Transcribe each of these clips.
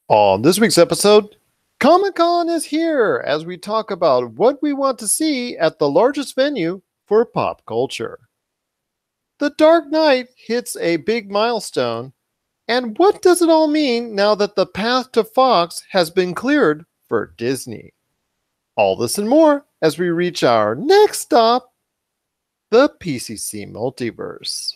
On this week's episode, Comic-Con is here as we talk about what we want to see at the largest venue for pop culture. The Dark Knight hits a big milestone, and what does it all mean now that the path to Fox has been cleared for Disney? All this and more as we reach our next stop, the PCC Multiverse.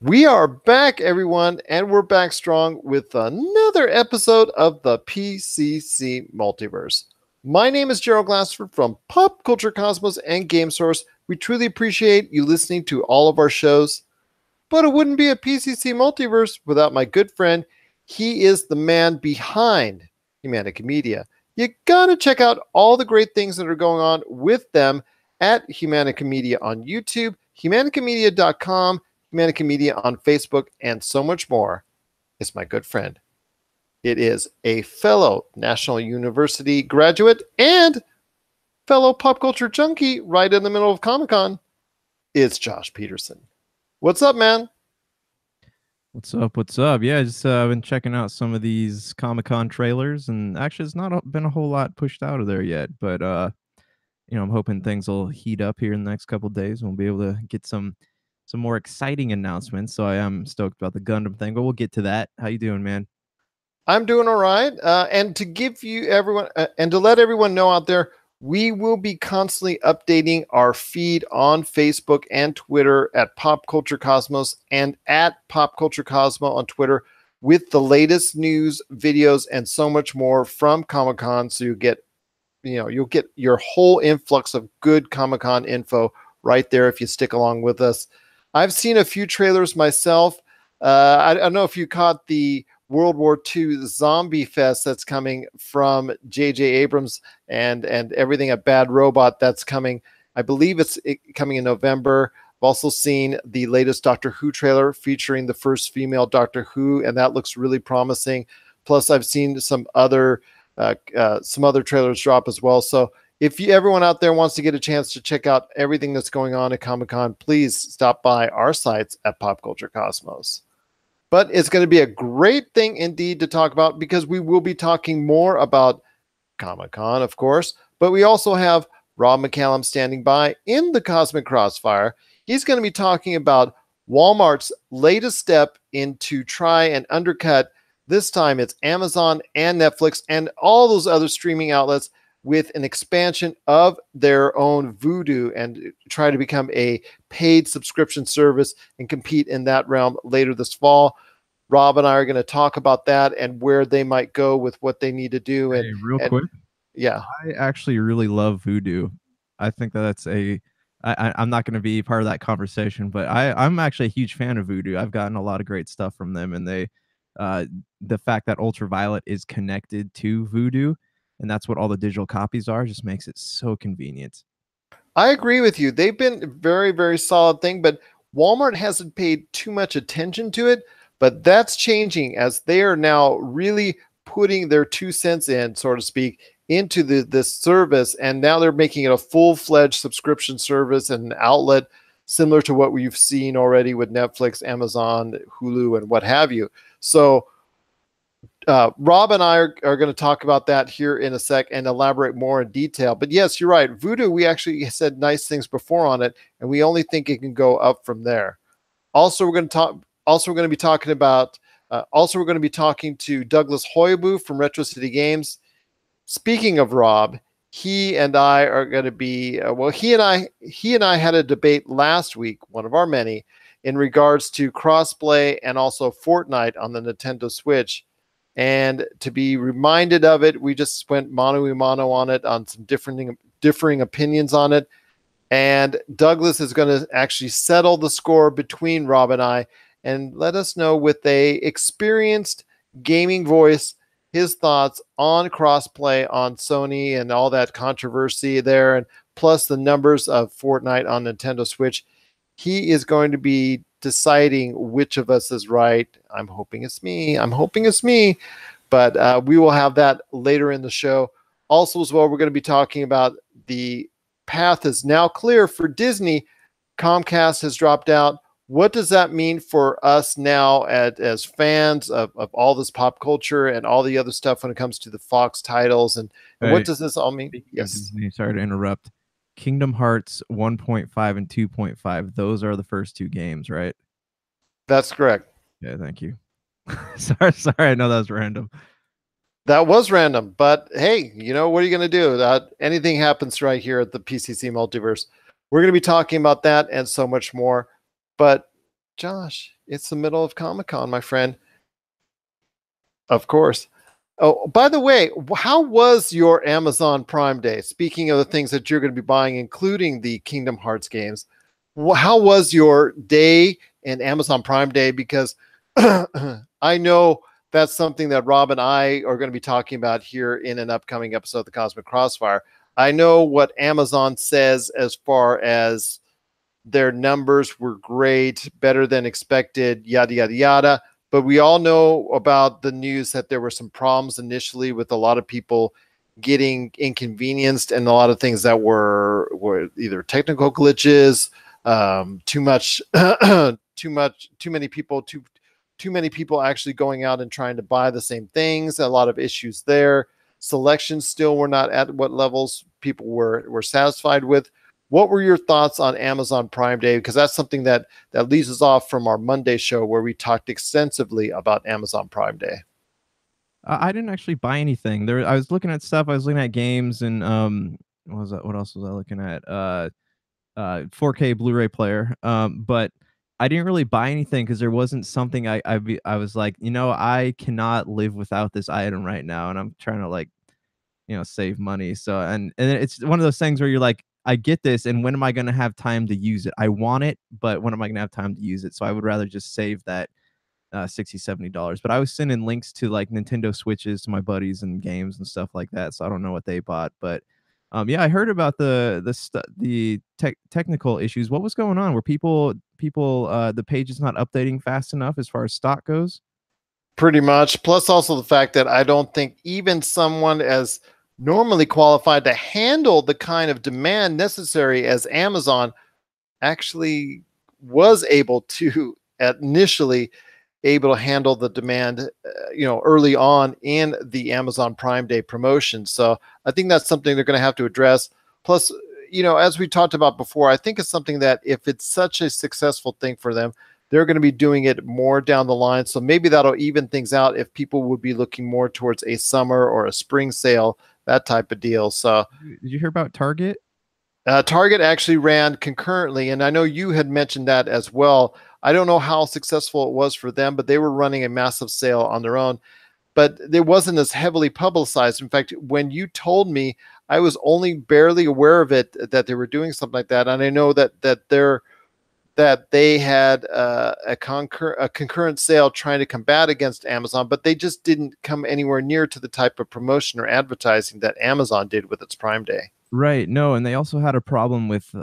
We are back, everyone, and we're back strong with another episode of the PCC Multiverse. My name is Gerald Glassford from Pop Culture Cosmos and Game Source. We truly appreciate you listening to all of our shows, but it wouldn't be a PCC Multiverse without my good friend. He is the man behind Humanica Media. You gotta check out all the great things that are going on with them at Humanica Media on YouTube, humanicamedia.com, Humanica Media on Facebook, and so much more. Is my good friend. It is a fellow National University graduate and fellow pop culture junkie right in the middle of Comic-Con. It's Josh Peterson. What's up, man? What's up? What's up? Yeah, just been checking out some of these Comic-Con trailers, and actually, it's not been a whole lot pushed out of there yet. But I'm hoping things will heat up here in the next couple of days, and we'll be able to get some more exciting announcements. So I am stoked about the Gundam thing, but we'll get to that. How you doing, man? I'm doing all right. And to give you everyone, and to let everyone know out there, we will be constantly updating our feed on Facebook and Twitter at Pop Culture Cosmos and at Pop Culture Cosmo on Twitter with the latest news, videos, and so much more from Comic-Con. So you'll get your whole influx of good Comic-Con info right there if you stick along with us. I've seen a few trailers myself. I don't know if you caught the World War II Zombie Fest that's coming from J.J. Abrams and everything at Bad Robot that's coming. I believe it's coming in November. I've also seen the latest Doctor Who trailer featuring the first female Doctor Who, and that looks really promising. Plus, I've seen some other trailers drop as well. So if everyone out there wants to get a chance to check out everything that's going on at Comic-Con, please stop by our sites at Pop Culture Cosmos. But it's going to be a great thing indeed to talk about because we will be talking more about Comic-Con, of course, but we also have Rob McCallum standing by in the Cosmic Crossfire. He's going to be talking about Walmart's latest step into try and undercut. This time it's Amazon and Netflix and all those other streaming outlets with an expansion of their own Vudu and try to become a paid subscription service and compete in that realm later this fall. Rob and I are going to talk about that and where they might go with what they need to do. And hey, real quick, yeah, I actually really love Voodoo. I think that's I'm not going to be part of that conversation, but I'm actually a huge fan of Voodoo. I've gotten a lot of great stuff from them, and the fact that Ultraviolet is connected to Voodoo, and that's what all the digital copies are, just makes it so convenient. I agree with you. They've been a very, very solid thing, but Walmart hasn't paid too much attention to it. But that's changing as they are now really putting their 2 cents in, so to speak, into this service. And now they're making it a full-fledged subscription service and an outlet similar to what we've seen already with Netflix, Amazon, Hulu, and what have you. So Rob and I are going to talk about that here in a sec and elaborate more in detail. But yes, you're right. Voodoo, we actually said nice things before on it, and we only think it can go up from there. Also, we're going to be talking about. We're going to be talking to Douglas Hoibu from Retro City Games. Speaking of Rob, he and I are going to be. He and I had a debate last week, one of our many, in regards to crossplay and also Fortnite on the Nintendo Switch. And to be reminded of it, we just went mano a mano on it, on some differing opinions on it. And Douglas is going to actually settle the score between Rob and I and let us know with a experienced gaming voice his thoughts on crossplay on Sony and all that controversy there, and plus the numbers of Fortnite on Nintendo Switch. He is going to be deciding which of us is right. I'm hoping it's me. But we will have that later in the show. Also, as well, we're going to be talking about the path is now clear for Disney. Comcast has dropped out. What does that mean for us now as fans of all this pop culture and all the other stuff when it comes to the Fox titles? And what Hey, does this all mean? speaking of Yes, Disney, sorry to interrupt. Kingdom Hearts 1.5 and 2.5, those are the first two games, right? that's correct. Yeah, thank you. Sorry, I know that was random. That was random, but hey, what are you going to do? Anything happens right here at the PCC Multiverse. We're going to be talking about that and so much more. But Josh, it's the middle of Comic Con, my friend. Of course. Oh, by the way, how was your Amazon Prime Day? Speaking of the things that you're going to be buying, including the Kingdom Hearts games, how was your day and Amazon Prime Day? Because I know that's something that Rob and I are going to be talking about here in an upcoming episode of the Cosmic Crossfire. I know what Amazon says as far as their numbers were great, better than expected, yada, yada, yada. But we all know about the news that there were some problems initially with a lot of people getting inconvenienced and a lot of things that were either technical glitches, too many people, too many people actually going out and trying to buy the same things. A lot of issues there. Selections still were not at what levels people were satisfied with. What were your thoughts on Amazon Prime Day? Because that's something that leads us off from our Monday show where we talked extensively about Amazon Prime Day. I didn't actually buy anything. I was looking at stuff. I was looking at games and what was that? What else was I looking at? 4K Blu-ray player. But I didn't really buy anything because there wasn't something I was like, I cannot live without this item right now, and I'm trying to like, save money. So and it's one of those things where you're like, I get this, and when am I going to have time to use it? I want it, but when am I going to have time to use it? So I would rather just save that 60 $70. But I was sending links to like Nintendo Switches to my buddies and games and stuff like that, so I don't know what they bought. But yeah, I heard about the technical issues. What was going on? Were people the page is not updating fast enough as far as stock goes? Pretty much. Plus, also the fact that I don't think even someone as normally qualified to handle the kind of demand necessary as Amazon actually was able to initially able to handle the demand, early on in the Amazon Prime Day promotion. So I think that's something they're going to have to address. Plus, as we talked about before, I think it's something that if it's such a successful thing for them, they're going to be doing it more down the line. So maybe that'll even things out if people would be looking more towards a summer or a spring sale, that type of deal. So Did you hear about Target? Target actually ran concurrently, and I know you had mentioned that as well. I don't know how successful it was for them, but they were running a massive sale on their own. But it wasn't as heavily publicized. In fact, when you told me, I was only barely aware of it that they were doing something like that. And I know that they had a concurrent sale trying to combat against Amazon, but they just didn't come anywhere near to the type of promotion or advertising that Amazon did with its Prime Day. Right. No, and they also had a problem with they're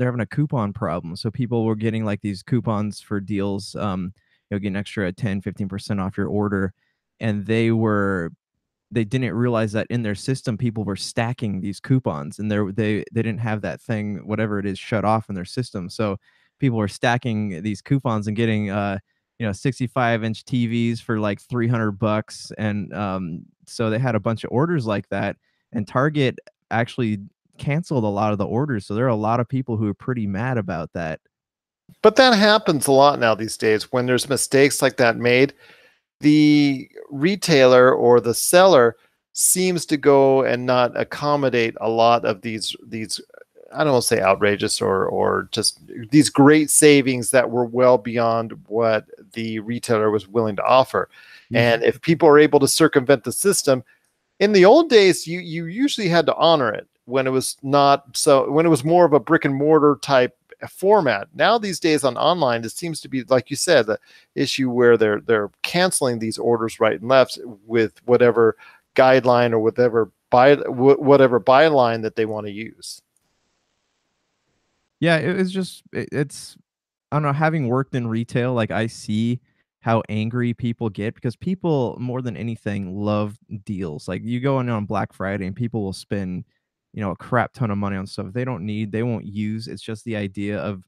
having a coupon problem. So people were getting like these coupons for deals, get an extra 10-15% off your order. And they didn't realize that in their system people were stacking these coupons, and they didn't have that thing, whatever it is, shut off in their system. So people were stacking these coupons and getting 65-inch TVs for like $300, and so they had a bunch of orders like that, and Target actually canceled a lot of the orders. So there are a lot of people who are pretty mad about that. But that happens a lot now these days when there's mistakes like that made. The retailer or the seller seems to go and not accommodate a lot of these I don't want to say outrageous or just these great savings that were well beyond what the retailer was willing to offer. Yeah. And if people are able to circumvent the system, in the old days, you usually had to honor it when it was not so when it was more of a brick and mortar type format. Now these days on online, it seems to be like you said, the issue where they're canceling these orders right and left with whatever guideline or whatever byline that they want to use. Yeah, it was just it's I don't know, having worked in retail, like I see how angry people get because people more than anything love deals. Like you go in on Black Friday and people will spend, a crap ton of money on stuff they don't need, they won't use. It's just the idea of,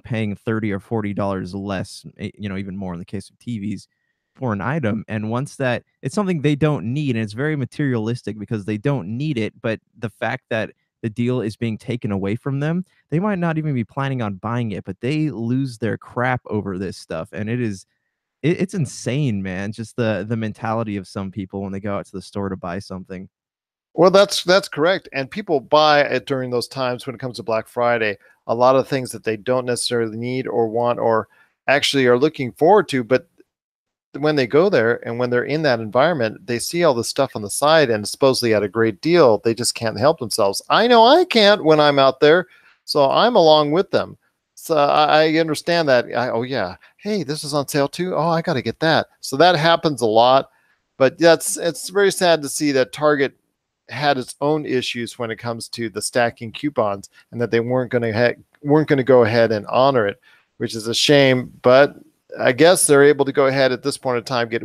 paying $30 or $40 less, even more in the case of TVs for an item. And once that it's something they don't need, and it's very materialistic because they don't need it, but the fact that the deal is being taken away from them, they might not even be planning on buying it, but they lose their crap over this stuff. And it's insane, man. Just the mentality of some people when they go out to the store to buy something. Well, that's correct. And people buy it during those times when it comes to Black Friday. A lot of things that they don't necessarily need or want or actually are looking forward to, but when they go there and when they're in that environment, they see all this stuff on the side and supposedly at a great deal. They just can't help themselves. I know I can't when I'm out there, so I'm along with them. So I understand that. Oh yeah, hey, this is on sale too. Oh, I got to get that. So that happens a lot, but it's very sad to see that Target had its own issues when it comes to the stacking coupons and that they weren't going to go ahead and honor it, which is a shame. But I guess they're able to go ahead at this point in time get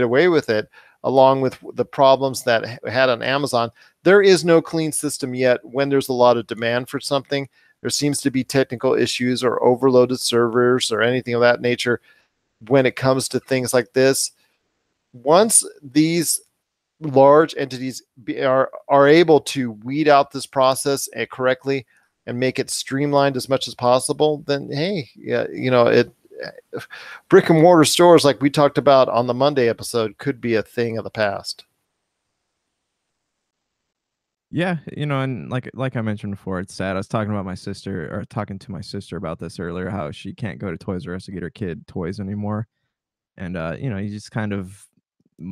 away with it, along with the problems that had on Amazon. There is no clean system yet when there's a lot of demand for something. There seems to be technical issues or overloaded servers or anything of that nature when it comes to things like this. Once these large entities are able to weed out this process correctly and make it streamlined as much as possible, then hey, yeah, brick and mortar stores like we talked about on the Monday episode could be a thing of the past. Yeah, and like I mentioned before, it's sad. I was talking to my sister about this earlier, how she can't go to Toys R Us to get her kid toys anymore. And you just kind of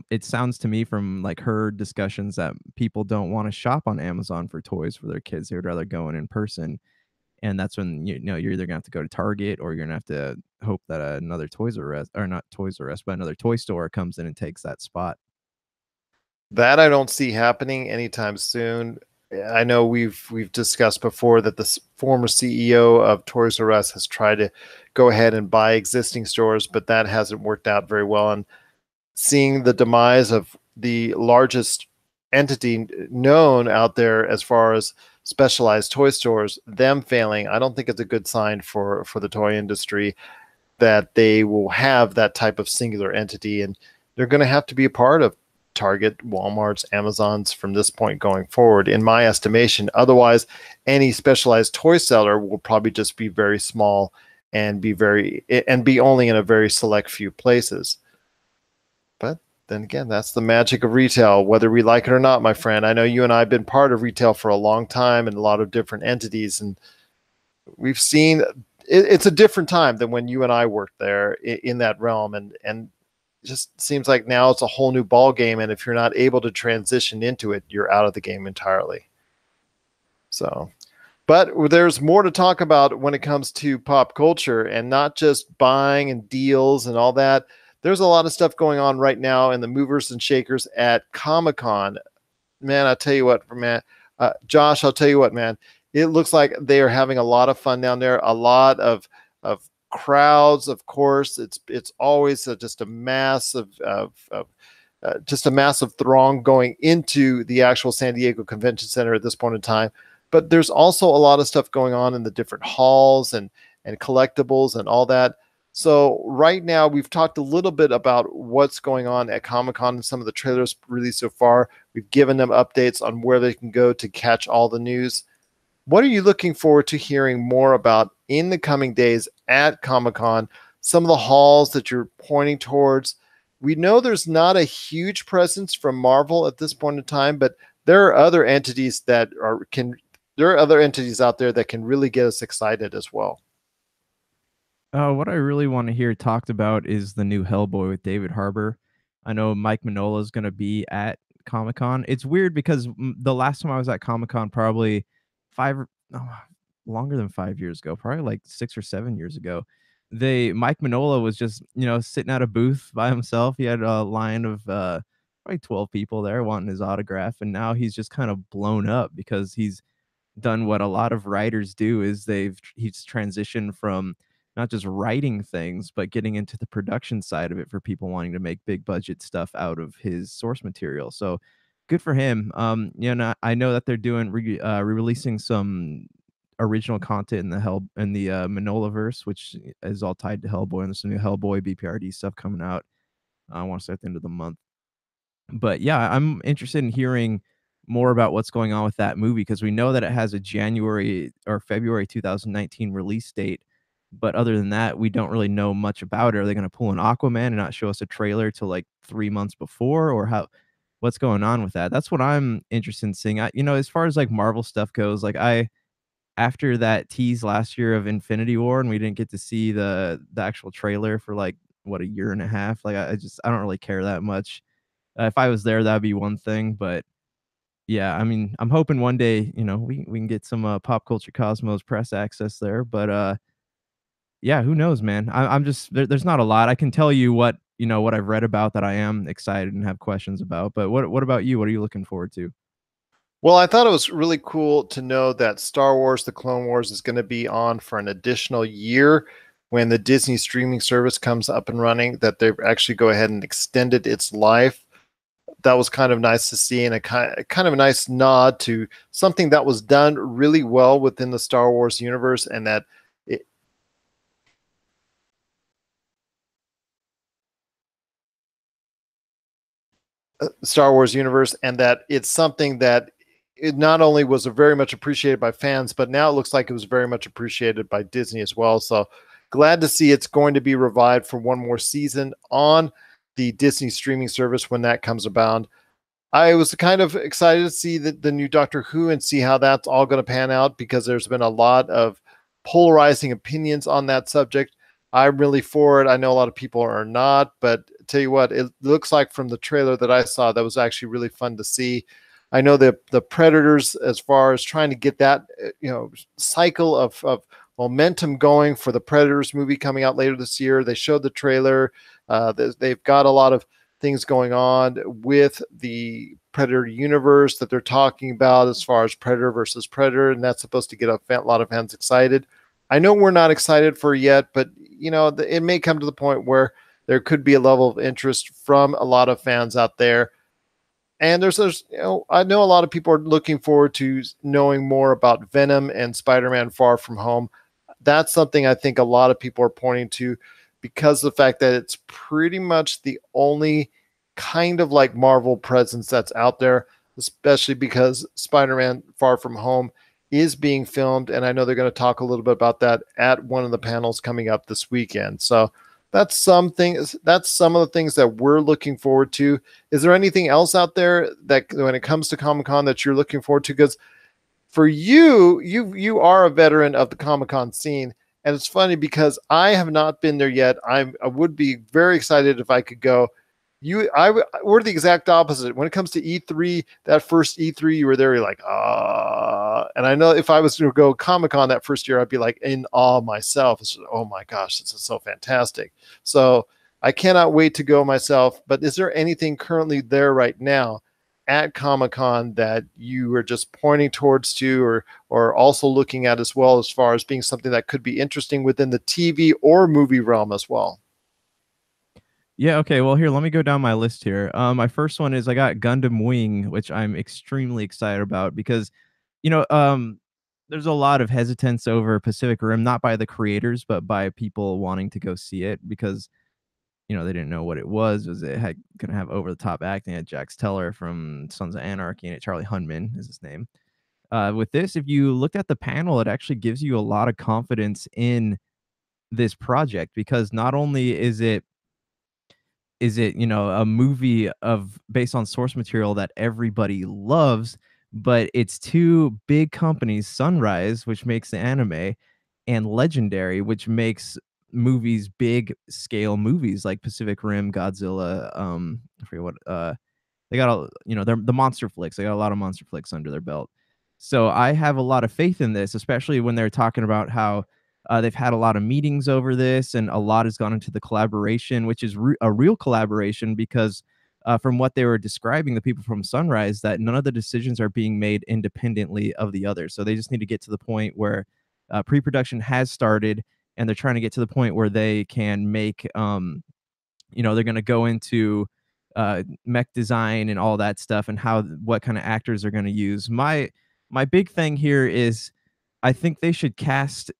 it sounds to me from like her discussions that people don't want to shop on Amazon for toys for their kids. They would rather go in person. And that's when you're either gonna have to go to Target or you're gonna have to hope that another Toys R Us, or not Toys R Us, but another toy store comes in and takes that spot. That I don't see happening anytime soon. I know we've discussed before that the former CEO of Toys R Us has tried to go ahead and buy existing stores, but that hasn't worked out very well. And seeing the demise of the largest entity known out there as far as specialized toy stores, them failing, I don't think it's a good sign for the toy industry that they will have that type of singular entity, and they're going to have to be a part of Target, Walmart's, Amazon's from this point going forward, in my estimation. Otherwise, any specialized toy seller will probably just be very small and be only in a very select few places. But then again, that's the magic of retail, whether we like it or not, my friend. I know you and I have been part of retail for a long time and a lot of different entities, and we've seen it's a different time than when you and I worked there in that realm, and it just seems like now it's a whole new ball game, and if you're not able to transition into it, you're out of the game entirely. So, but there's more to talk about when it comes to pop culture, and not just buying and deals and all that. There's a lot of stuff going on right now in the movers and shakers at Comic-Con. Man, I'll tell you what, man. Josh, I'll tell you what, man. It looks like they are having a lot of fun down there. A lot of crowds, of course. It's always just a massive just a massive throng going into the actual San Diego Convention Center at this point in time. But there's also a lot of stuff going on in the different halls and collectibles and all that. So right now we've talked a little bit about what's going on at Comic-Con and some of the trailers released so far. We've given them updates on where they can go to catch all the news. What are you looking forward to hearing more about in the coming days at Comic-Con? Some of the halls that you're pointing towards. We know there's not a huge presence from Marvel at this point in time, but there are other entities out there that can really get us excited as well. What I really want to hear talked about is the new Hellboy with David Harbour. I know Mike Mignola is going to be at Comic Con. It's weird because the last time I was at Comic Con, probably five, oh, longer than 5 years ago, probably like 6 or 7 years ago, Mike Mignola was just sitting at a booth by himself. He had a line of probably 12 people there wanting his autograph, and now he's just kind of blown up because he's done what a lot of writers do, is he's transitioned from not just writing things but getting into the production side of it for people wanting to make big budget stuff out of his source material. So good for him. I know that they're doing re-releasing some original content in the Manolaverse, which is all tied to Hellboy, and there's some new Hellboy BPRD stuff coming out. I want to say at the end of the month. But yeah, I'm interested in hearing more about what's going on with that movie because we know that it has a January or February 2019 release date. But other than that, we don't really know much about it. Are they going to pull an Aquaman and not show us a trailer till like 3 months before, or how? What's going on with that? That's what I'm interested in seeing. As far as like Marvel stuff goes, like after that tease last year of Infinity War, and we didn't get to see the actual trailer for like what a year and a half. Like I don't really care that much. If I was there, that'd be one thing, but yeah, I mean, I'm hoping one day, we can get some Pop Culture Cosmos press access there, but yeah, who knows, man? I'm just there's not a lot. I can tell you what I've read about that I am excited and have questions about. But what about you? What are you looking forward to? Well, I thought it was really cool to know that Star Wars: The Clone Wars is going to be on for an additional year when the Disney streaming service comes up and running, that they've actually go ahead and extended its life. That was kind of nice to see, and a kind of a nice nod to something that was done really well within the Star Wars universe, and that it, Star Wars universe, and that it's something that it not only was very much appreciated by fans, but now it looks like it was very much appreciated by Disney as well. So glad to see it's going to be revived for one more season on the Disney streaming service when that comes about. I was kind of excited to see the new Doctor Who and see how that's all going to pan out because there's been a lot of polarizing opinions on that subject. I'm really for it. I know a lot of people are not, but tell you what, it looks like from the trailer that I saw, that was actually really fun to see. I know the Predators, as far as trying to get that cycle of momentum going for the Predators movie coming out later this year. They showed the trailer. They've got a lot of things going on with the Predator universe that they're talking about as far as Predator versus Predator, and that's supposed to get a lot of fans excited. I know we're not excited for it yet, but it may come to the point where there could be a level of interest from a lot of fans out there. And I know a lot of people are looking forward to knowing more about Venom and Spider-Man Far From Home. That's something I think a lot of people are pointing to because of the fact that it's pretty much the only kind of like Marvel presence that's out there, especially because Spider-Man Far From Home is being filmed. And I know they're going to talk a little bit about that at one of the panels coming up this weekend. So that's some of the things that we're looking forward to. Is there anything else out there that when it comes to Comic-Con that you're looking forward to? Because for you are a veteran of the Comic-Con scene. And it's funny because I have not been there yet. I would be very excited if I could go. We're the exact opposite. When it comes to E3, that first E3, you were there, you're like, ah. And I know if I was to go Comic-Con that first year, I'd be like in awe myself. It's just, oh my gosh, this is so fantastic. So I cannot wait to go myself. But is there anything currently there right now at Comic-Con that you are just pointing towards or also looking at as well, as far as being something that could be interesting within the TV or movie realm as well? Yeah, okay. Well, here, let me go down my list here. My first one is I got Gundam Wing, which I'm extremely excited about because, you know, um, there's a lot of hesitance over Pacific Rim, not by the creators, but by people wanting to go see it because, they didn't know what it was. Was it gonna have over the top acting? It had Jax Teller from Sons of Anarchy and Charlie Hunman is his name. With this, if you looked at the panel, it actually gives you a lot of confidence in this project because not only is it a movie of based on source material that everybody loves, but it's two big companies, Sunrise, which makes the anime, and Legendary, which makes movies, big scale movies like Pacific Rim, Godzilla. I forget what they got all, they're the monster flicks. They got a lot of monster flicks under their belt. So I have a lot of faith in this, especially when they're talking about how they've had a lot of meetings over this, and a lot has gone into the collaboration, which is a real collaboration because from what they were describing, the people from Sunrise, that none of the decisions are being made independently of the other. So they just need to get to the point where pre-production has started, and they're trying to get to the point where they can make they're going to go into mech design and all that stuff and what kind of actors they're going to use. My big thing here is I think they should cast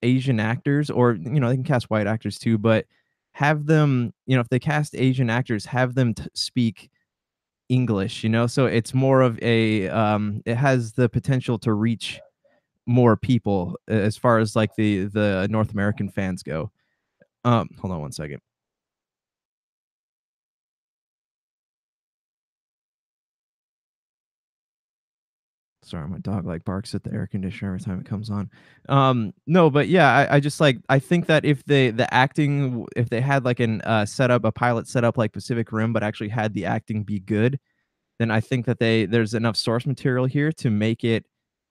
Asian actors, or they can cast white actors too, but have them, if they cast Asian actors, have them speak English, so it's more of a it has the potential to reach more people as far as like the North American fans go. Hold on one second. Sorry, my dog like barks at the air conditioner every time it comes on. No, but yeah, I just like I think that if the acting, if they had like an setup, a pilot setup like Pacific Rim, but actually had the acting be good, then I think that there's enough source material here to make it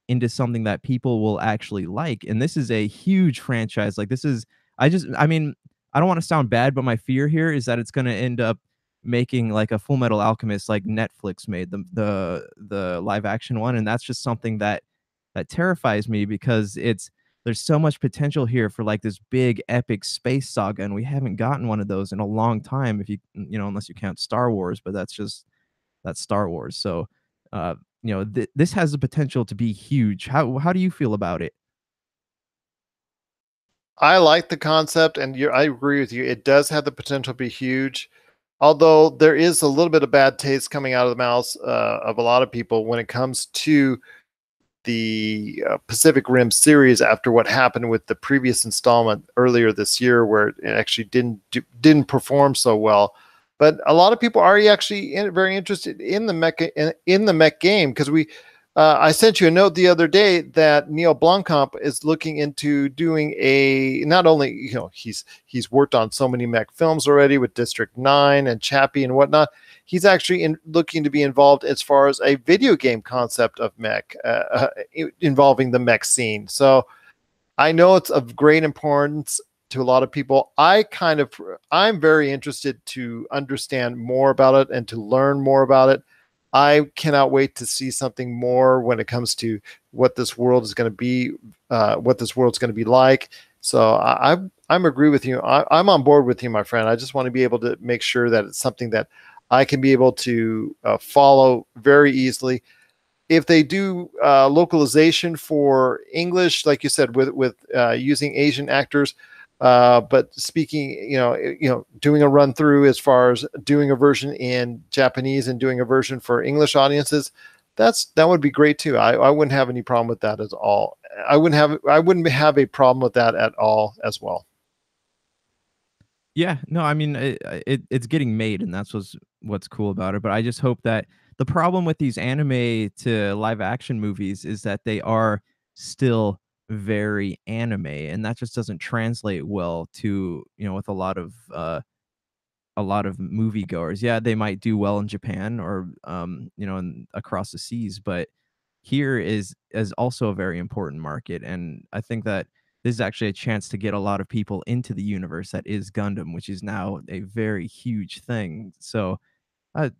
into something that people will actually like. And this is a huge franchise. Like this is I mean, I don't want to sound bad, but my fear here is that it's going to end up making like a Full Metal Alchemist like Netflix made the live action one, and that's just something that terrifies me because there's so much potential here for like this big epic space saga, and we haven't gotten one of those in a long time, if unless you count Star Wars, but that's Star Wars. So, uh, this has the potential to be huge. How do you feel about it? I like the concept, and I agree with you. It does have the potential to be huge, although there is a little bit of bad taste coming out of the mouths of a lot of people when it comes to the Pacific Rim series after what happened with the previous installment earlier this year, where it actually didn't perform so well. But a lot of people are actually very interested in the in the mech game because I sent you a note the other day that Neil Blomkamp is looking into doing a, not only he's worked on so many mech films already with District 9 and Chappie and whatnot. He's actually looking to be involved as far as a video game concept of mech involving the mech scene. So I know it's of great importance to a lot of people. I'm very interested to understand more about it and to learn more about it. I cannot wait to see something more when it comes to what this world is going to be, what this world's going to be like. So I'm agree with you. I'm on board with you, my friend. I just want to be able to make sure that it's something that I can be able to follow very easily. If they do localization for English, like you said, with using Asian actors, but speaking, doing a run through as far as doing a version in Japanese and doing a version for English audiences, that would be great too. I wouldn't have any problem with that at all. I wouldn't have a problem with that at all as well. Yeah, no, I mean, it's getting made, and that's what's cool about it. But I just hope that the problem with these anime to live action movies is that they are still very anime, and that just doesn't translate well to, with a lot of moviegoers. Yeah, they might do well in Japan or across the seas, but here is also a very important market, and I think that this is actually a chance to get a lot of people into the universe that is Gundam, which is now a very huge thing. So, uh,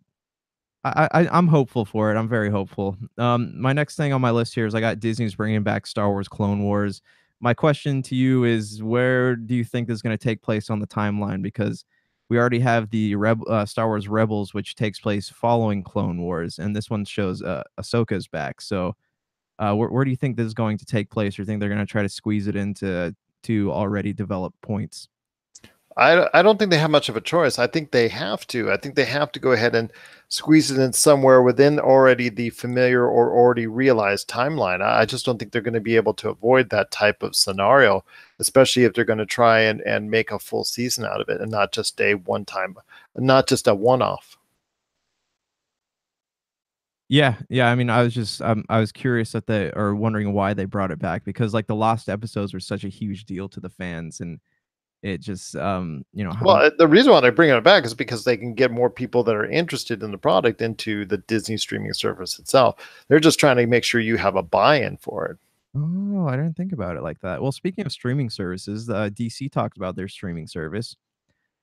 I'm hopeful for it. I'm very hopeful. My next thing on my list here is I got Disney's bringing back Star Wars Clone Wars. My question to you is, where do you think this is going to take place on the timeline? Because we already have the Star Wars Rebels, which takes place following Clone Wars, and this one shows Ahsoka's back. So, where do you think this is going to take place? Or think they're going to try to squeeze it into already developed points? I don't think they have much of a choice. I think they have to. I think they have to go ahead and squeeze it in somewhere within already the familiar or already realized timeline. I just don't think they're going to be able to avoid that type of scenario, especially if they're going to try and make a full season out of it and not just a one time, not just a one off. Yeah, yeah. I mean, I was curious that they or wondering why they brought it back because like the lost episodes were such a huge deal to the fans, and it just how. Well, the reason why they're bringing it back is because they can get more people that are interested in the product into the Disney streaming service itself. They're just trying to make sure you have a buy-in for it. Oh, I didn't think about it like that. Well, speaking of streaming services, DC talked about their streaming service.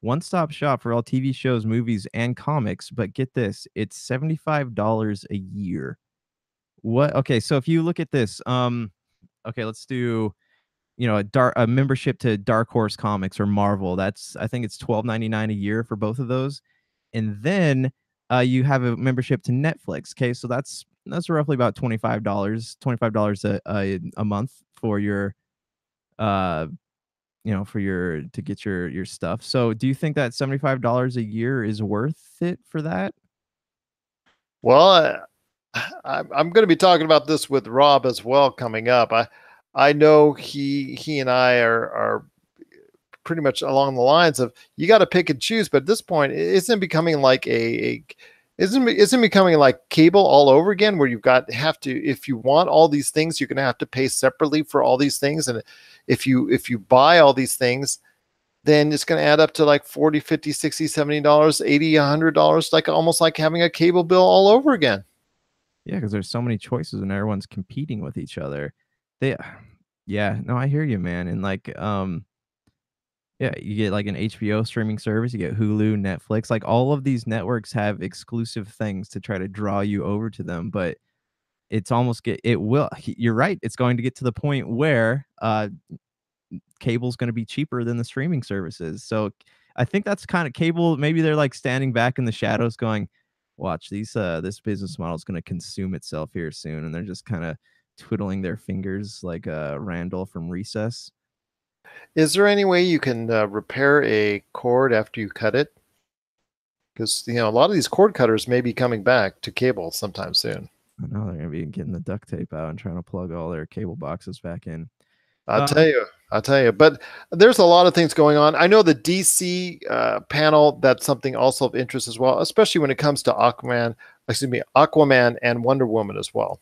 One-stop shop for all TV shows, movies, and comics, but get this, it's $75 a year. What? Okay, so if you look at this, okay, let's do, a membership to Dark Horse Comics or Marvel. That's I think it's 12.99 a year for both of those. And then you have a membership to Netflix. Okay, so that's roughly about $25 a month for your uh for your to get your stuff. So do you think that $75 a year is worth it for that? Well, I'm going to be talking about this with Rob as well coming up. I know he and I are pretty much along the lines of you got to pick and choose. But at this point, isn't it becoming like isn't becoming like cable all over again, where you've got have to, if you want all these things, you're going to have to pay separately for all these things, and if you buy all these things, then it's going to add up to like 40, 50, 60, $70, 80, $100, like almost like having a cable bill all over again. Yeah, because there's so many choices and everyone's competing with each other. They Yeah, no, I hear you, man. And like yeah, you get like an HBO streaming service, you get Hulu, Netflix, like all of these networks have exclusive things to try to draw you over to them, but it's almost get it will you're right, it's going to get to the point where cable's gonna be cheaper than the streaming services. So I think that's kind of cable, maybe they're like standing back in the shadows going, watch these this business model is gonna consume itself here soon. And they're just kind of twiddling their fingers like Randall from Recess. Is there any way you can repair a cord after you cut it? Because a lot of these cord cutters may be coming back to cable sometime soon. I know they're gonna be getting the duct tape out and trying to plug all their cable boxes back in. I'll tell Um, you. I'll tell you. But there's a lot of things going on. I know the DC panel, that's something also of interest as well, especially when it comes to Aquaman and Wonder Woman as well.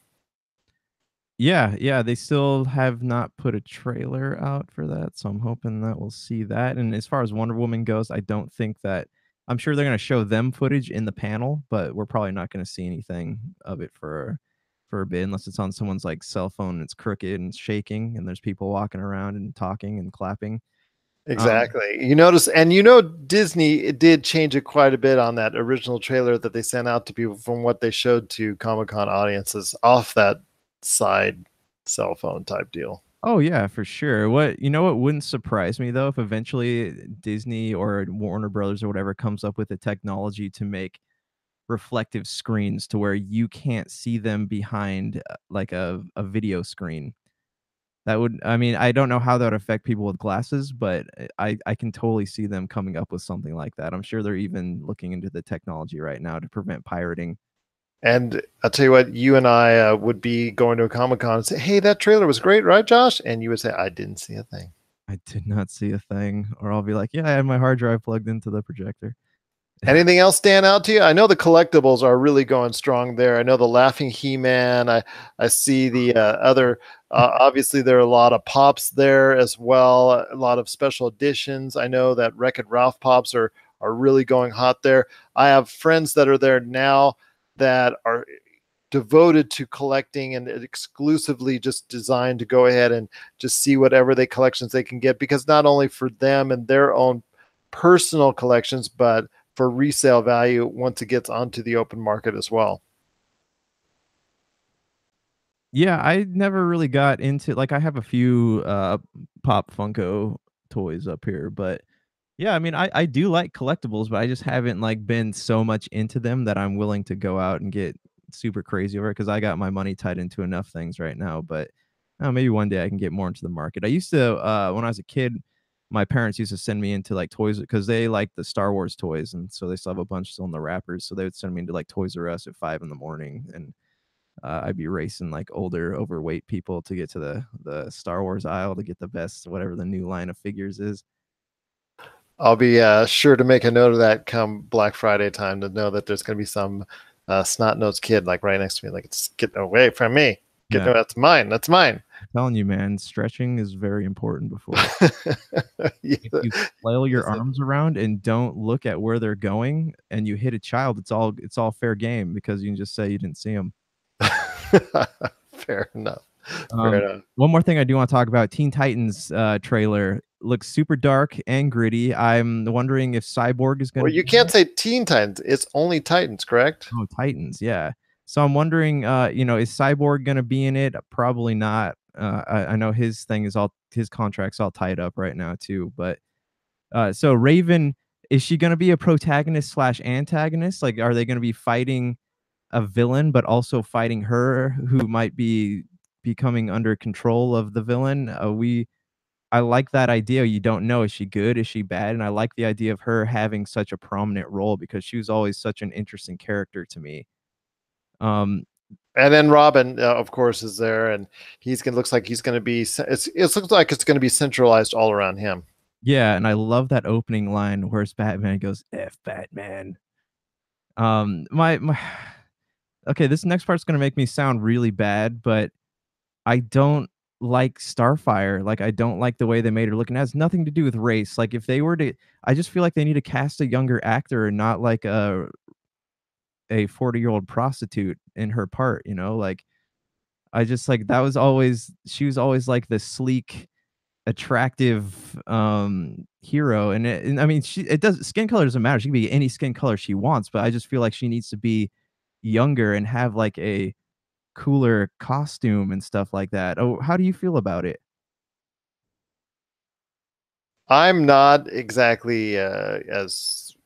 yeah, they still have not put a trailer out for that, so I'm hoping that we'll see that. And as far as Wonder Woman goes, I don't think that I'm sure they're gonna show them footage in the panel, but we're probably not gonna see anything of it for a bit, unless it's on someone's like cell phone and it's crooked and it's shaking and there's people walking around and talking and clapping. Um, Exactly. You notice, and Disney did change it quite a bit on that original trailer that they sent out to people from what they showed to Comic-Con audiences off that side cell phone type deal. oh yeah, for sure. What wouldn't surprise me though, if eventually Disney or Warner Brothers or whatever comes up with the technology to make reflective screens to where you can't see them behind like a video screen. That would, I mean, I don't know how that would affect people with glasses, but I can totally see them coming up with something like that. I'm sure they're even looking into the technology right now to prevent pirating. And I'll tell you what, you and I would be going to a Comic-Con and say, "Hey, that trailer was great, right, Josh?" And you would say, "I didn't see a thing." I did not see a thing, or I'll be like, yeah, I had my hard drive plugged into the projector. Anything else stand out to you? I know the collectibles are really going strong there. I know the Laughing He-Man. I see the other. Obviously, there are a lot of pops there as well. A lot of special editions. I know that Wreck-It Ralph pops are really going hot there. I have friends that are there now that are devoted to collecting and exclusively just designed to go ahead and just see whatever collections they can get, because not only for them and their own personal collections, but for resale value once it gets onto the open market as well. Yeah, I never really got into, like, I have a few Pop Funko toys up here, but yeah, I mean, I do like collectibles, but I just haven't like been so much into them that I'm willing to go out and get super crazy over it, because I got my money tied into enough things right now. But maybe one day I can get more into the market. I used to when I was a kid, my parents used to send me into like toys because they like the Star Wars toys, and so they still have a bunch still in the wrappers. So they would send me into like Toys R Us at 5 in the morning, and I'd be racing like older, overweight people to get to the Star Wars aisle to get the best whatever the new line of figures is. I'll be sure to make a note of that come Black Friday time, to know that there's going to be some snot-nosed kid like right next to me, like, "It's getting away from me. Get, Yeah. no, that's mine. That's mine." I'm telling you, man, stretching is very important before. Yeah, If you flail your listen. arms around and don't look at where they're going and you hit a child, it's all fair game because you can just say you didn't see them. Fair enough. Fair enough. One more thing I do wanna talk about, Teen Titans, trailer looks super dark and gritty. I'm wondering if Cyborg is Well, gonna you be in can't it. say Teen Titans. It's only Titans, correct? Oh, Titans, yeah. So I'm wondering, is Cyborg gonna be in it? Probably not. I know his contract's all tied up right now too, but so Raven, is she gonna be a protagonist slash antagonist? Like, are they gonna be fighting a villain, but also fighting her who might be becoming under control of the villain. I like that idea. You don't know, is she good? Is she bad? And I like the idea of her having such a prominent role because she was always such an interesting character to me. Um, And then Robin, of course, is there, and looks like he's gonna be. It looks like it's gonna be centralized all around him. yeah, and I love that opening line where it's Batman goes, "F Batman." My okay, this next part's gonna make me sound really bad, but I don't like Starfire. Like, I don't like the way they made her look, and it has nothing to do with race. Like, if they were to, I just feel like they need to cast a younger actor and not like a 40-year-old prostitute in her part, you know? Like, I just like that was always she was always like the sleek, attractive hero. And I mean, it does skin color doesn't matter. She can be any skin color she wants, but I just feel like she needs to be younger and have like a cooler costume and stuff like that. Oh, how do you feel about it? I'm not exactly as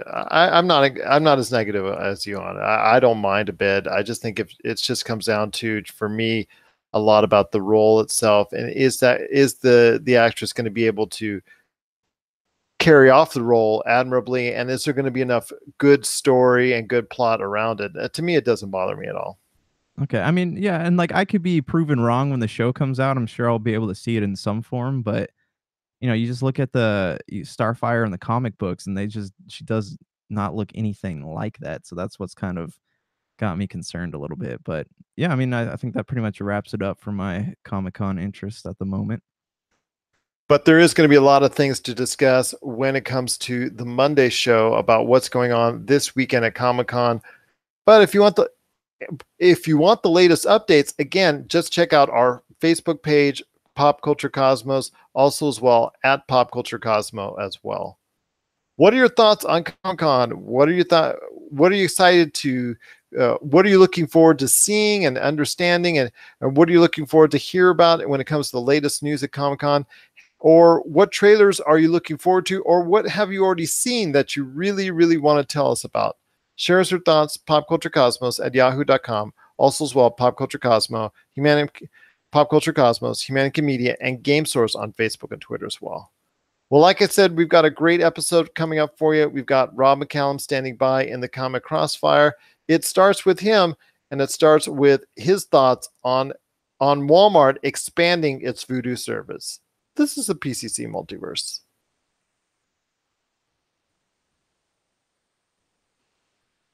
I'm not as negative as you on it. I don't mind a bit. I just think if it just comes down to, for me, a lot about the role itself, and is the actress going to be able to carry off the role admirably, and is there going to be enough good story and good plot around it? To me, it doesn't bother me at all. Okay, I mean, yeah, and like I could be proven wrong when the show comes out. I'm sure I'll be able to see it in some form, but you just look at Starfire in the comic books, and she does not look anything like that. So that's what's kind of got me concerned a little bit. But yeah, I mean, I think that pretty much wraps it up for my Comic Con interest at the moment. But there is going to be a lot of things to discuss when it comes to the Monday show about what's going on this weekend at Comic-Con. But if you want the latest updates, again, just check out our Facebook page, Pop Culture Cosmos, also as well at Pop Culture Cosmo as well. What are your thoughts on Comic-Con? What are you excited to? What are you looking forward to seeing and understanding, and what are you looking forward to hear about when it comes to the latest news at Comic-Con? Or what trailers are you looking forward to, or what have you already seen that you really, really want to tell us about? Share us your thoughts, popculturecosmos@yahoo.com. Also as well, Pop Culture Cosmo, Pop Culture Cosmos, Humanica Media, and Game Source on Facebook and Twitter as well. Well, like I said, we've got a great episode coming up for you. We've got Rob McCallum standing by in the Comic Crossfire. It starts with him, and it starts with his thoughts on Walmart expanding its Voodoo service. This is the PCC Multiverse.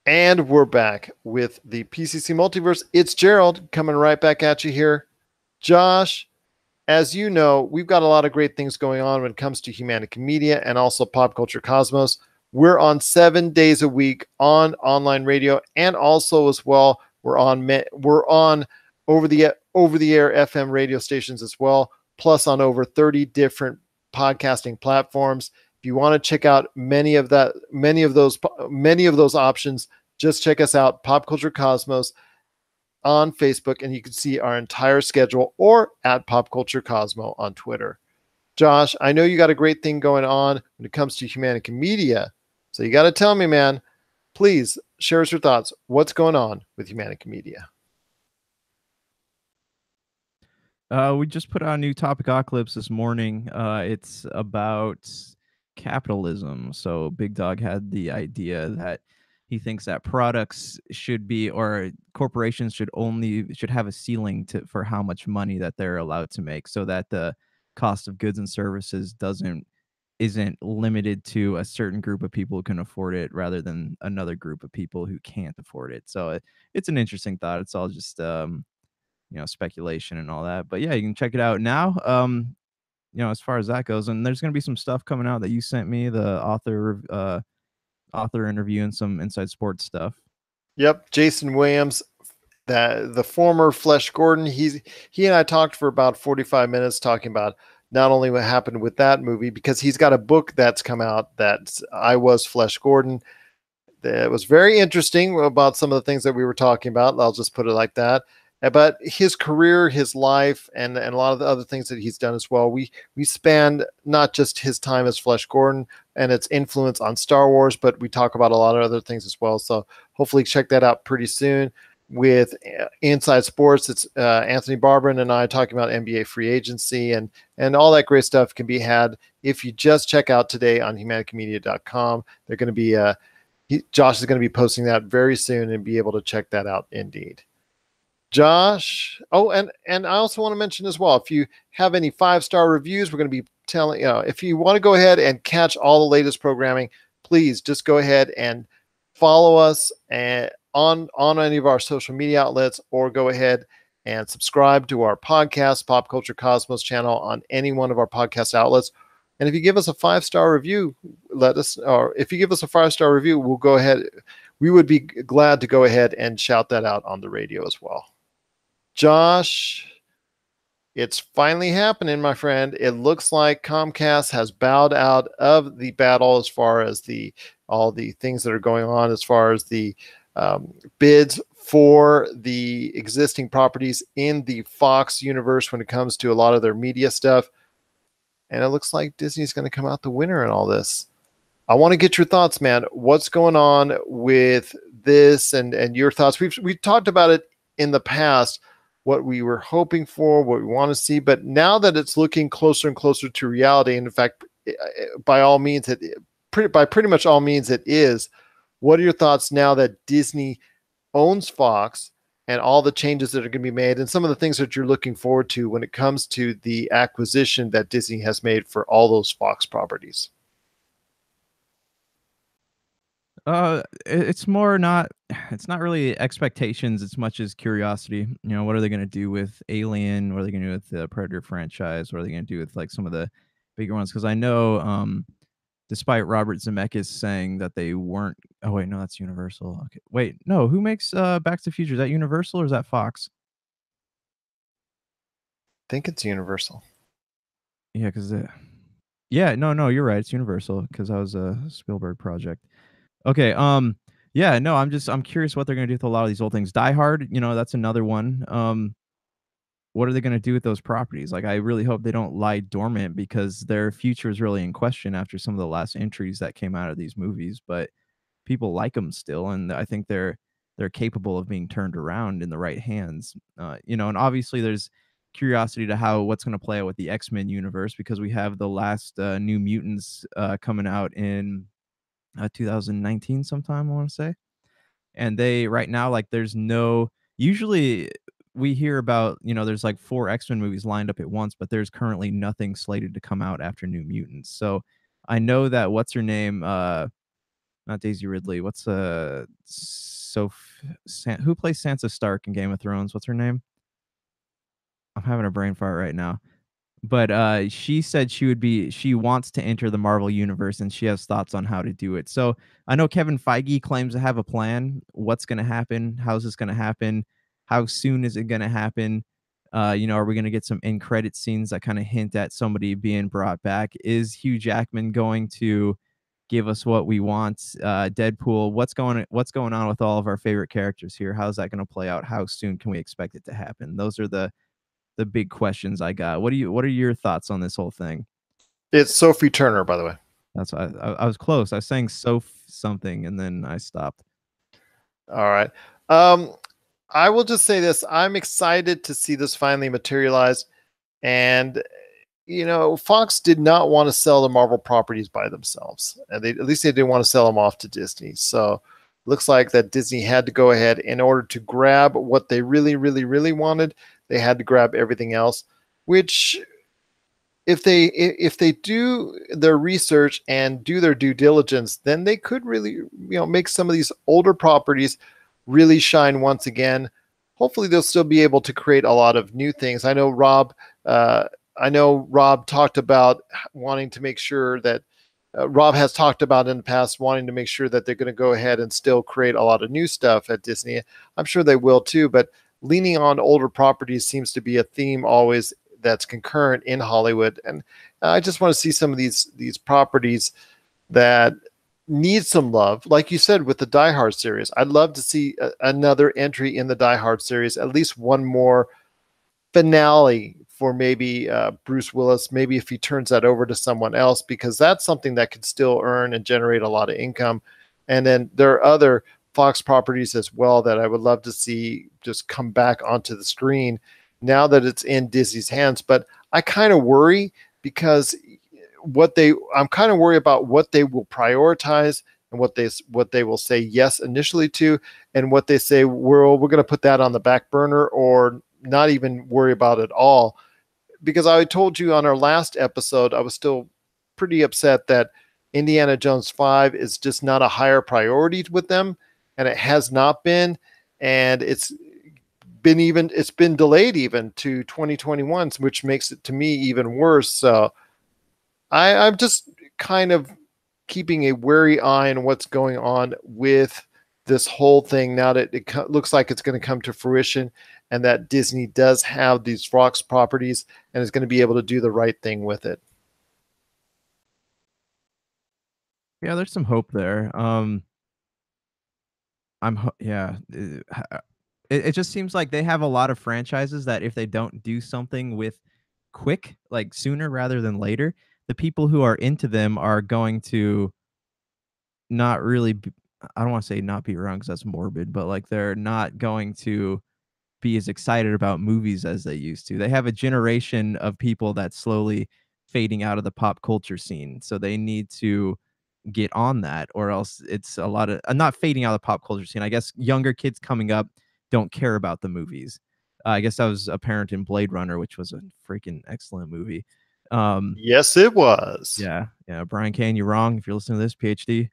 And we're back with the PCC Multiverse. It's Gerald coming right back at you here. Josh, as you know, we've got a lot of great things going on when it comes to Humanica Media and also Pop Culture Cosmos. We're on 7 days a week on online radio, and also as well, we're on over the air FM radio stations as well, plus on over 30 different podcasting platforms. If you want to check out many of those options, just check us out, Pop Culture Cosmos on Facebook, and you can see our entire schedule, or at Pop Culture Cosmo on Twitter. Josh, I know you got a great thing going on when it comes to Humanica Media, so you got to tell me, man. Please share us your thoughts. What's going on with Humanica Media? We just put out a new Topicocalypse this morning. It's about capitalism. So Big Dog had the idea that he thinks that products should be, or corporations should have a ceiling for how much money that they're allowed to make, so that the cost of goods and services isn't limited to a certain group of people who can afford it rather than another group of people who can't afford it. So it's an interesting thought. It's all just speculation and all that. But yeah, you can check it out now. As far as that goes, and there's going to be some stuff coming out that you sent me, the author interview and some inside sports stuff. Yep, Jason Williams, the former Flesh Gordon. He and I talked for about 45 minutes talking about not only what happened with that movie, because he's got a book that's come out, that I Was Flesh Gordon. It was very interesting about some of the things that we were talking about. I'll just put it like that. But his career, his life, and a lot of the other things that he's done as well. We spanned not just his time as Flesh Gordon and its influence on Star Wars, but we talk about a lot of other things as well. So hopefully check that out pretty soon. with Inside Sports. It's Anthony Barberin and I talking about NBA free agency, and all that great stuff can be had if you just check out today on humanitymedia.com. They're going to be Josh is going to be posting that very soon and be able to check that out indeed. Josh. Oh, and I also want to mention as well, if you have any 5-star reviews, we're going to be telling, if you want to go ahead and catch all the latest programming, please just go ahead and follow us on any of our social media outlets, or go ahead and subscribe to our podcast, Pop Culture Cosmos channel, on any one of our podcast outlets. And if you give us a 5-star review, if you give us a 5-star review, we'll go ahead. We would be glad to go ahead and shout that out on the radio as well. Josh, it's finally happening, my friend. It looks like Comcast has bowed out of the battle as far as all the things that are going on, as far as the bids for the existing properties in the Fox universe when it comes to a lot of their media stuff. And it looks like Disney's going to come out the winner in all this. I want to get your thoughts, man. What's going on with this and your thoughts? We've talked about it in the past, what we were hoping for, what we want to see. But now that it's looking closer and closer to reality, and in fact, by all means, pretty much all means it is. What are your thoughts now that Disney owns Fox, and all the changes that are going to be made, and some of the things that you're looking forward to when it comes to the acquisition that Disney has made for all those Fox properties? It's not really expectations as much as curiosity. What are they going to do with Alien? What are they going to do with the Predator franchise? What are they going to do with like some of the bigger ones? Because I know, despite Robert Zemeckis saying that they weren't. Oh wait, no, that's Universal. Okay, wait, no, who makes Back to the Future? Is that Universal or is that Fox? I think it's Universal. Yeah, because no, you're right. It's Universal because that was a Spielberg project. Okay. Yeah, no, I'm curious what they're gonna do with a lot of these old things. Die Hard, that's another one. What are they gonna do with those properties? Like, I really hope they don't lie dormant, because their future is really in question after some of the last entries that came out of these movies. But people like them still, and I think they're capable of being turned around in the right hands. And obviously there's curiosity to what's going to play out with the X-Men universe, because we have the last New Mutants coming out in 2019 sometime, I want to say. And they right now, like, there's no, usually we hear about, there's like 4 X-Men movies lined up at once, but there's currently nothing slated to come out after New Mutants. So I know that what's her name, not Daisy Ridley, who plays Sansa Stark in Game of Thrones? What's her name? I'm having a brain fart right now. But she said she wants to enter the Marvel universe, and she has thoughts on how to do it. So I know Kevin Feige claims to have a plan. What's going to happen? How's this going to happen? How soon is it going to happen? Are we going to get some end credit scenes that kind of hint at somebody being brought back? Is Hugh Jackman going to give us what we want? Deadpool, what's going on with all of our favorite characters here? How's that going to play out? How soon can we expect it to happen? Those are the big questions I got. What are your thoughts on this whole thing? It's Sophie Turner, by the way. That's I was close. I was saying something, and then I stopped. All right. I will just say this. I'm excited to see this finally materialize. And, Fox did not want to sell the Marvel properties by themselves. And at least they didn't want to sell them off to Disney. So looks like that Disney had to go ahead, in order to grab what they really, really, really wanted. They had to grab everything else, which if they do their research and do their due diligence, then they could really, make some of these older properties really shine once again. Hopefully they'll still be able to create a lot of new things. I know Rob talked about wanting to make sure that Rob has talked about in the past wanting to make sure that they're going to go ahead and still create a lot of new stuff at Disney. I'm sure they will too, but leaning on older properties seems to be a theme always that's concurrent in Hollywood. And I just want to see some of these properties that need some love. Like you said, with the Die Hard series, I'd love to see another entry in the Die Hard series, at least one more finale for maybe Bruce Willis, maybe if he turns that over to someone else, because that's something that could still earn and generate a lot of income. And then there are other Fox properties as well that I would love to see just come back onto the screen now that it's in Disney's hands. But I kind of worry because I'm kind of worried about what they will prioritize and what they will say yes initially to, and what they say we're going to put that on the back burner or not even worry about it at all. Because I told you on our last episode, I was still pretty upset that Indiana Jones 5 is just not a higher priority with them, and it has not been, and it's been delayed even to 2021, which makes it to me even worse. So I'm just kind of keeping a wary eye on what's going on with this whole thing now that it looks like it's going to come to fruition, and that Disney does have these Fox properties and is going to be able to do the right thing with it. Yeah, there's some hope there. Yeah. It just seems like they have a lot of franchises that if they don't do something with quick, like sooner rather than later, the people who are into them are going to not really I don't want to say not be wrong because that's morbid, but like they're not going to be as excited about movies as they used to. They have a generation of people that's slowly fading out of the pop culture scene. So they need to get on that, or else it's a lot of not fading out of the pop culture scene. I guess younger kids coming up don't care about the movies. I guess that was apparent in Blade Runner, which was a freaking excellent movie. Yes, it was. Yeah. Brian Kane, you're wrong if you're listening to this, PhD.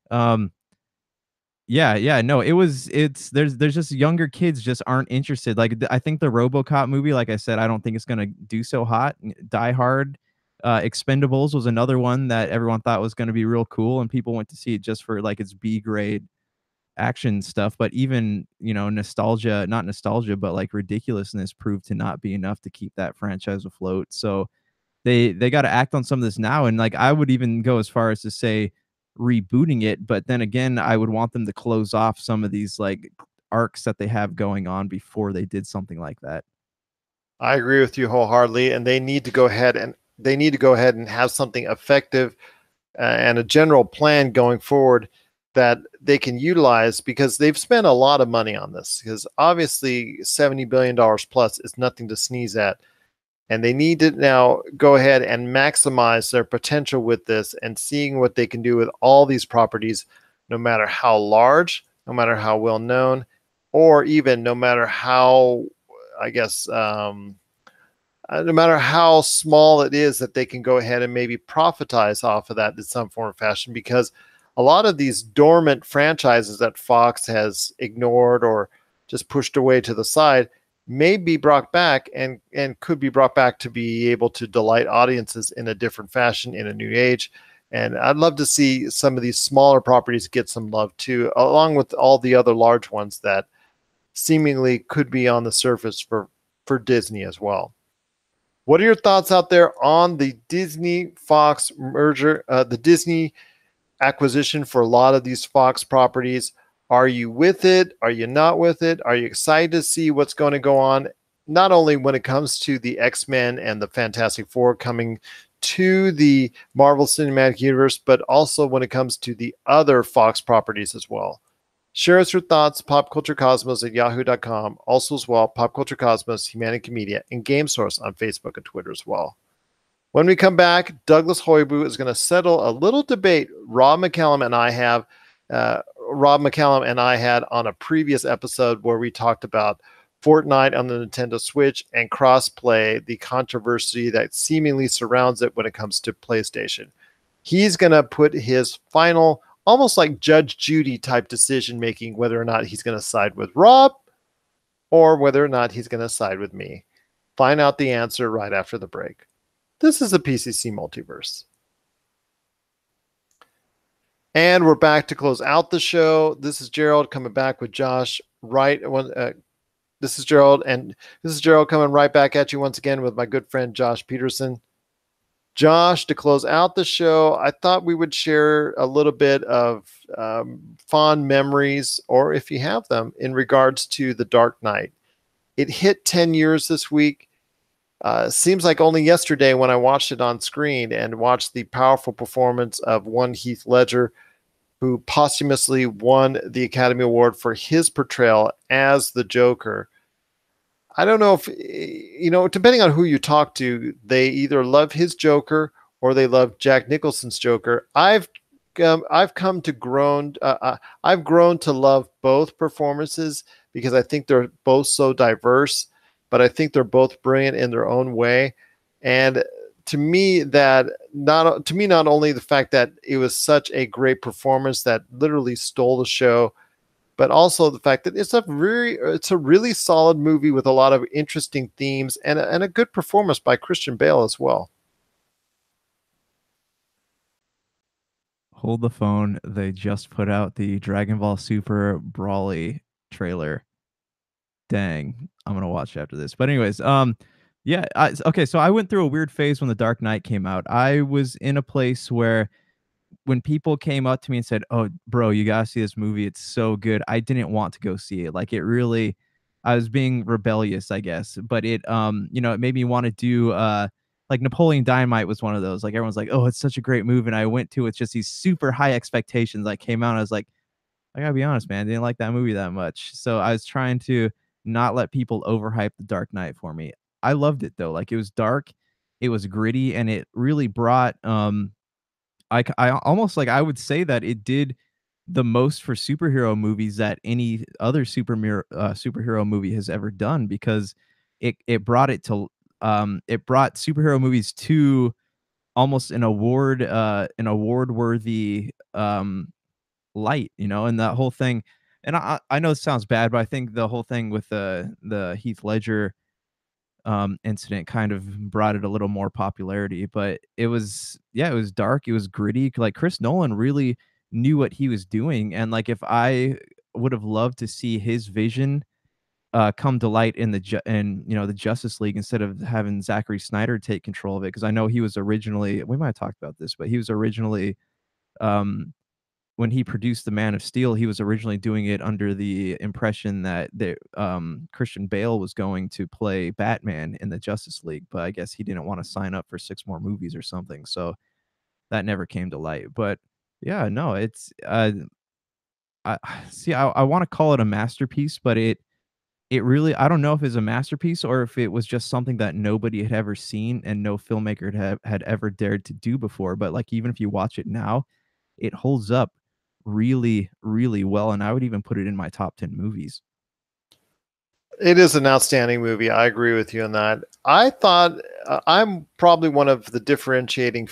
Yeah, no, there's just younger kids just aren't interested. Like I think the RoboCop movie, like I said, I don't think it's gonna do so hot. Die Hard, Expendables was another one that everyone thought was gonna be real cool, and people went to see it just for like its B grade action stuff. But even nostalgia, not nostalgia, but like ridiculousness proved to not be enough to keep that franchise afloat. So they got to act on some of this now, and like I would even go as far as to say rebooting it, but then again I would want them to close off some of these like arcs that they have going on before they did something like that. I agree with you wholeheartedly, and they need to go ahead and have something effective and a general plan going forward that they can utilize, because they've spent a lot of money on this, because obviously $70 billion plus is nothing to sneeze at. And they need to now go ahead and maximize their potential with this, and seeing what they can do with all these properties, no matter how large, no matter how well known, or even no matter how, I guess, no matter how small it is, that they can go ahead and maybe profitize off of that in some form or fashion. Because a lot of these dormant franchises that Fox has ignored or just pushed away to the side may be brought back, and could be brought back to be able to delight audiences in a different fashion in a new age. And I'd love to see some of these smaller properties get some love too, along with all the other large ones that seemingly could be on the surface for Disney as well. What are your thoughts out there on the Disney Fox merger, the Disney acquisition for a lot of these Fox properties? Are you with it? Are you not with it? Are you excited to see what's going to go on, not only when it comes to the X-Men and the Fantastic Four coming to the Marvel Cinematic Universe, but also when it comes to the other Fox properties as well? Share us your thoughts, popculturecosmos@yahoo.com. Also as well, Pop Culture Cosmos, Humanity Media, and Game Source on Facebook and Twitter as well. When we come back, Douglas Hoibu is going to settle a little debate Rob McCallum and I had on a previous episode, where we talked about Fortnite on the Nintendo Switch and crossplay, the controversy that seemingly surrounds it when it comes to PlayStation. He's going to put his final, almost like Judge Judy type decision making, whether or not he's going to side with Rob or whether or not he's going to side with me. Find out the answer right after the break. This is the PCC Multiverse. And we're back to close out the show. This is Gerald coming back with Josh. This is Gerald coming right back at you once again with my good friend Josh Peterson. Josh, to close out the show, I thought we would share a little bit of fond memories, or if you have them, in regards to The Dark Knight. It hit 10 years this week. Seems like only yesterday when I watched it on screen and watched the powerful performance of one Heath Ledger, who posthumously won the Academy Award for his portrayal as the Joker. I don't know if, depending on who you talk to, they either love his Joker or they love Jack Nicholson's Joker. I've come to I've grown to love both performances because I think they're both so diverse, but I think they're both brilliant in their own way. And to me, not only the fact that it was such a great performance that literally stole the show, but also the fact that it's a really solid movie with a lot of interesting themes and a good performance by Christian Bale as well. Hold the phone. They just put out the Dragon Ball Super Brawly trailer. Dang, I'm gonna watch after this. But anyways, yeah. Okay, so I went through a weird phase when The Dark Knight came out. I was in a place where when people came up to me and said, "Oh, bro, you gotta see this movie. It's so good." I didn't want to go see it. Like it really, I was being rebellious, I guess. But it made me want to do like Napoleon Dynamite was one of those. Like everyone's like, "Oh, it's such a great movie," and I went to it with just these super high expectations. I came out, and I was like, I gotta be honest, man, I didn't like that movie that much. So I was trying to not let people overhype The Dark Knight for me. I loved it though. Like it was dark, it was gritty, and it really brought I almost like I would say that it did the most for superhero movies that any other superhero movie has ever done because it brought superhero movies to almost an award worthy light, and that whole thing. And I know it sounds bad, but I think the whole thing with the Heath Ledger incident kind of brought it a little more popularity. But it was dark, it was gritty. Like Chris Nolan really knew what he was doing, and like if I would have loved to see his vision come to light in the Justice League instead of having Zachary Snyder take control of it, because I know he was originally, we might have talked about this, but he was originally um when he produced The Man of Steel, he was originally doing it under the impression that Christian Bale was going to play Batman in the Justice League, but I guess he didn't want to sign up for 6 more movies or something, so that never came to light. But yeah, no, it's I see. I want to call it a masterpiece, but it really, I don't know if it's a masterpiece or if it was just something that nobody had ever seen and no filmmaker had ever dared to do before. But like even if you watch it now, it holds up really, really well, and I would even put it in my top 10 movies. It is an outstanding movie. I agree with you on that. I thought I'm probably one of the differentiating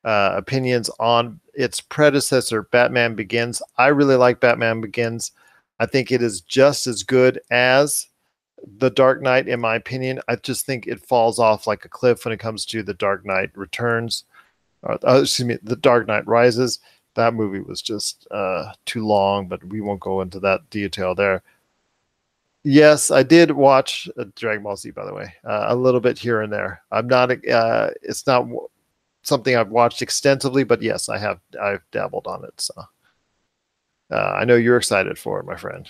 opinions on its predecessor, Batman Begins. I really like Batman Begins. I think it is just as good as The Dark Knight, in my opinion. I just think it falls off like a cliff when it comes to The Dark Knight Returns. Excuse me, The Dark Knight Rises. That movie was just too long, but we won't go into that detail there. Yes, I did watch Dragon Ball Z, by the way, a little bit here and there. I'm not. It's not something I've watched extensively, but yes, I have. I've dabbled on it. So I know you're excited for it, my friend.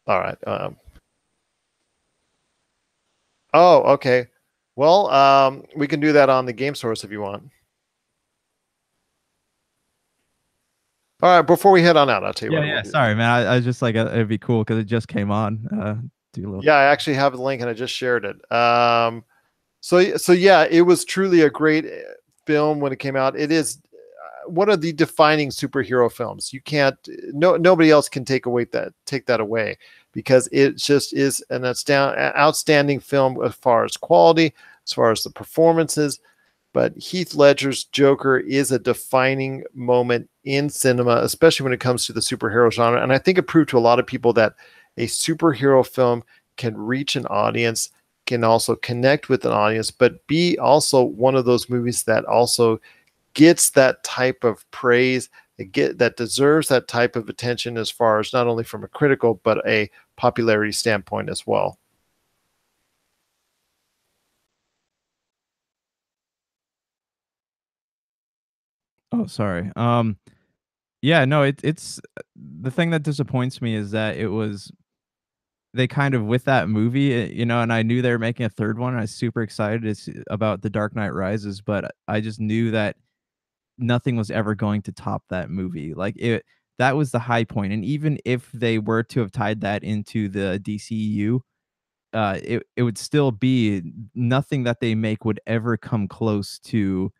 All right. Oh, okay. Well, we can do that on the game source if you want. All right. Before we head on out, I'll tell you Yeah, what yeah. we'll do. Sorry, man. I was just like, it'd be cool because it just came on. Do a little. Yeah, I actually have the link and I just shared it. So yeah, it was truly a great film when it came out. It is one of the defining superhero films. You can't, nobody else can take that away because it just is an outstanding film as far as quality, as far as the performances. But Heath Ledger's Joker is a defining moment in cinema, especially when it comes to the superhero genre. And I think it proved to a lot of people that a superhero film can reach an audience, can also connect with an audience, but be also one of those movies that also gets that type of praise, that deserves that type of attention as far as not only from a critical but a popularity standpoint as well. Oh, sorry. Yeah, no, it's the thing that disappoints me is that it was they kind of with that movie, and I knew they were making a third one. And I was super excited about The Dark Knight Rises, but I just knew that nothing was ever going to top that movie. Like that was the high point. And even if they were to have tied that into the DCU, it would still be nothing that they make would ever come close to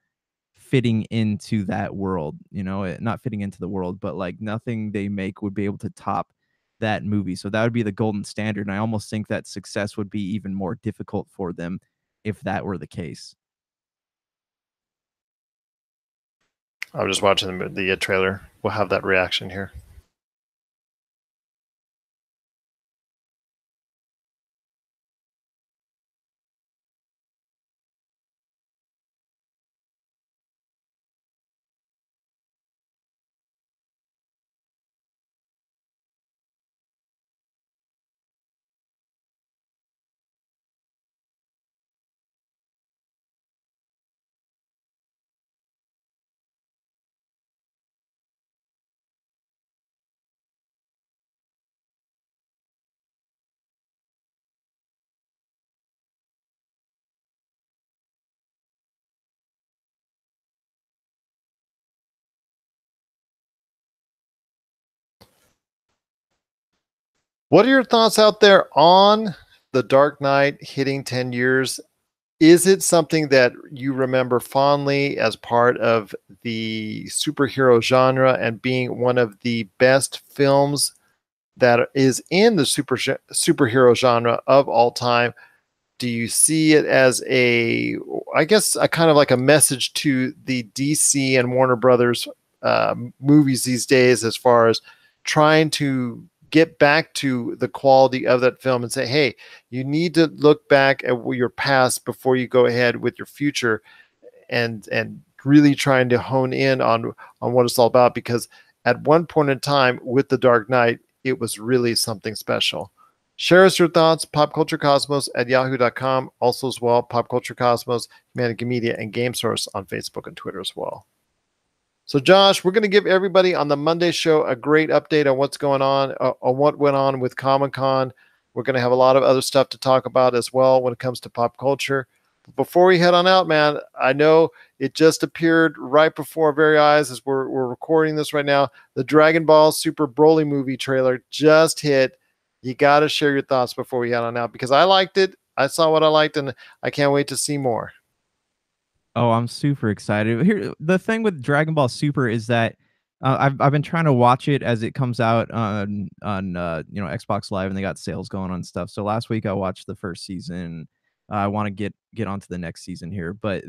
fitting into that world, not fitting into the world, but like nothing they make would be able to top that movie. So that would be the golden standard. And I almost think that success would be even more difficult for them if that were the case. I was just watching the trailer. We'll have that reaction here. What are your thoughts out there on The Dark Knight hitting 10 years? Is it something that you remember fondly as part of the superhero genre and being one of the best films that is in the superhero genre of all time? Do you see it as I guess, a kind of like a message to the DC and Warner Brothers movies these days, as far as trying to get back to the quality of that film and say, hey, you need to look back at your past before you go ahead with your future, and really trying to hone in on what it's all about? Because at one point in time with The Dark Knight, it was really something special. Share us your thoughts, popculturecosmos@yahoo.com. Also as well, Pop Culture Cosmos, Humanity Media, and Game Source on Facebook and Twitter as well. So Josh, we're going to give everybody on the Monday show a great update on what's going on what went on with Comic-Con. We're going to have a lot of other stuff to talk about as well when it comes to pop culture. But before we head on out, man, I know it just appeared right before our very eyes as we're recording this right now. The Dragon Ball Super Broly movie trailer just hit. You got to share your thoughts before we head on out, because I liked it. I saw what I liked, and I can't wait to see more. Oh, I'm super excited. Here, the thing with Dragon Ball Super is that I've been trying to watch it as it comes out on Xbox Live, and they got sales going on and stuff. So last week I watched the first season. I want to get onto the next season here, but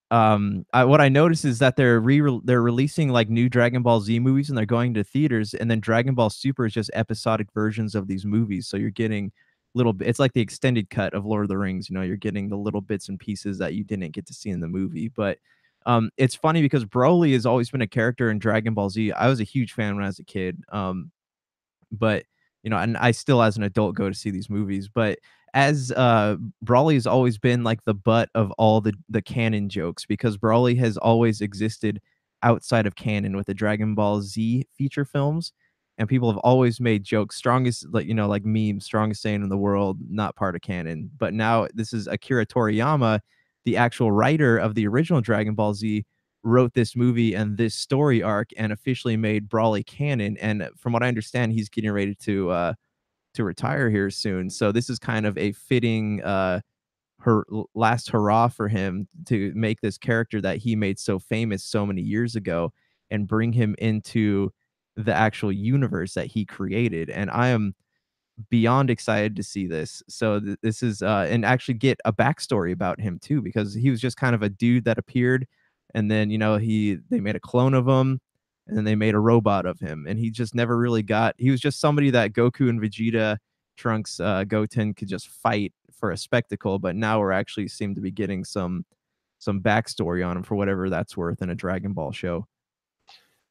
what I noticed is that they're releasing like new Dragon Ball Z movies, and they're going to theaters, and then Dragon Ball Super is just episodic versions of these movies. So you're getting it's like the extended cut of Lord of the Rings. You're getting the little bits and pieces that you didn't get to see in the movie. But it's funny because Broly has always been a character in Dragon Ball Z. I was a huge fan when I was a kid. But and I still as an adult go to see these movies, but as Brawley has always been like the butt of all the canon jokes, because Brawley has always existed outside of canon with the Dragon Ball Z feature films, and people have always made jokes, strongest, like memes, strongest saying in the world, not part of canon. But now this is Akira Toriyama, the actual writer of the original Dragon Ball Z, wrote this movie and this story arc and officially made Brawley canon. And from what I understand, he's getting ready to retire here soon. So this is kind of a fitting her last hurrah for him to make this character that he made so famous so many years ago and bring him into the actual universe that he created. And I am beyond excited to see this. So this is and actually get a backstory about him too, because he was just kind of a dude that appeared, and then they made a clone of him, and then they made a robot of him, and he just never really got. He was just somebody that Goku and Vegeta, Trunks, Goten could just fight for a spectacle. But now we're actually seem to be getting some backstory on him for whatever that's worth in a Dragon Ball show.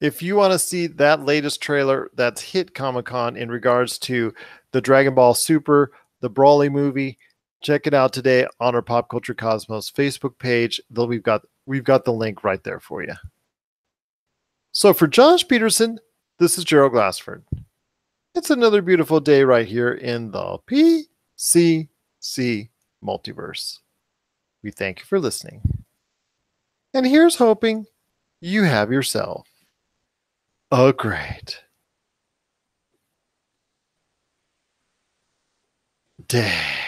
If you want to see that latest trailer that's hit Comic-Con in regards to the Dragon Ball Super, the Brawly movie, check it out today on our Pop Culture Cosmos Facebook page. We've got the link right there for you. So for Josh Peterson, this is Gerald Glassford. It's another beautiful day right here in the PCC Multiverse. We thank you for listening. And here's hoping you have yourself a great day.